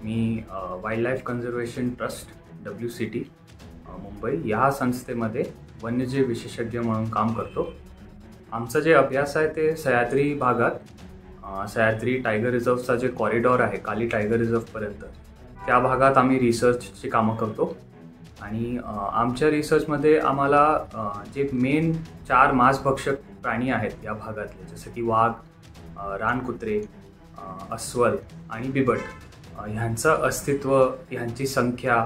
मी wild life conservation trust WCT Mumbai या संस्थेमध्ये वन्यजीव विशेषज्ञ म्हणून काम करतो. आमचा जे अभ्यास आहे ते सह्याद्री भागात सह्याद्री टायगर रिझर्वचा जे कॉरिडॉर आहे काली टायगर रिझर्वपर्यंत त्या भागात आम्ही रिसर्चची कामं करतो. आणि आमच्या रिसर्चमध्ये आम्हाला जे मेन 4 मांसभक्षक प्राणी आहेत या भागातले, जसं की वाघ, रानकुत्रे, अस्वल आणि बिबट, ह्यांचं अस्तित्व, ह्यांची संख्या,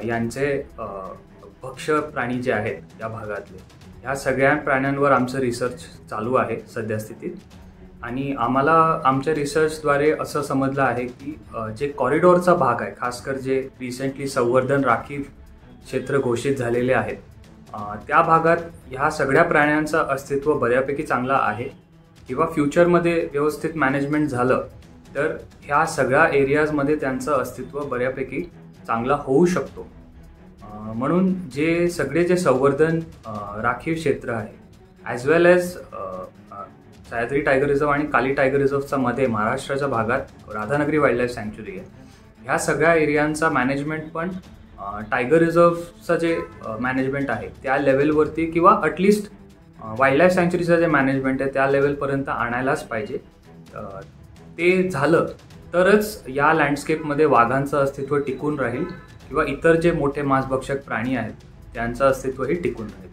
यांचे भक्ष्य प्राणी जे आहेत या भागातले, ह्या सगळ्या प्राण्यांवर आमचं रिसर्च चालू आहे सध्या स्थितीत. आणि आम्हाला आमच्या रिसर्चद्वारे असं समजलं आहे की जे कॉरिडॉरचा भाग आहे, खासकर जे रिसेंटली संवर्धन राखीव क्षेत्र घोषित झालेले आहेत, त्या भागात ह्या सगळ्या प्राण्यांचं अस्तित्व बऱ्यापैकी चांगलं आहे किंवा फ्युचरमध्ये व्यवस्थित मॅनेजमेंट झालं तर ह्या सगळ्या एरियाजमध्ये त्यांचं अस्तित्व बऱ्यापैकी चांगला होऊ शकतो. म्हणून जे सगळे जे संवर्धन राखीव क्षेत्र आहे ॲज वेल एज सह्याद्री टायगर रिझर्व आणि काली टायगर रिझर्वच्या मध्ये महाराष्ट्राच्या भागात राधानगरी वाईल्ड लाईफ सँक्च्युरी आहे, ह्या सगळ्या एरियांचा मॅनेजमेंट पण टायगर रिझर्वचं जे मॅनेजमेंट आहे त्या लेवलवरती किंवा ॲटलिस्ट वाईल्ड लाईफ सँक्च्युरीचं जे मॅनेजमेंट आहे त्या लेवलपर्यंत आणायलाच पाहिजे. ते झालं तरच या लँडस्केपमध्ये वाघांचं अस्तित्व टिकून राहील किंवा इतर जे मोठे मांसभक्षक प्राणी आहेत त्यांचं अस्तित्वही टिकून राहील.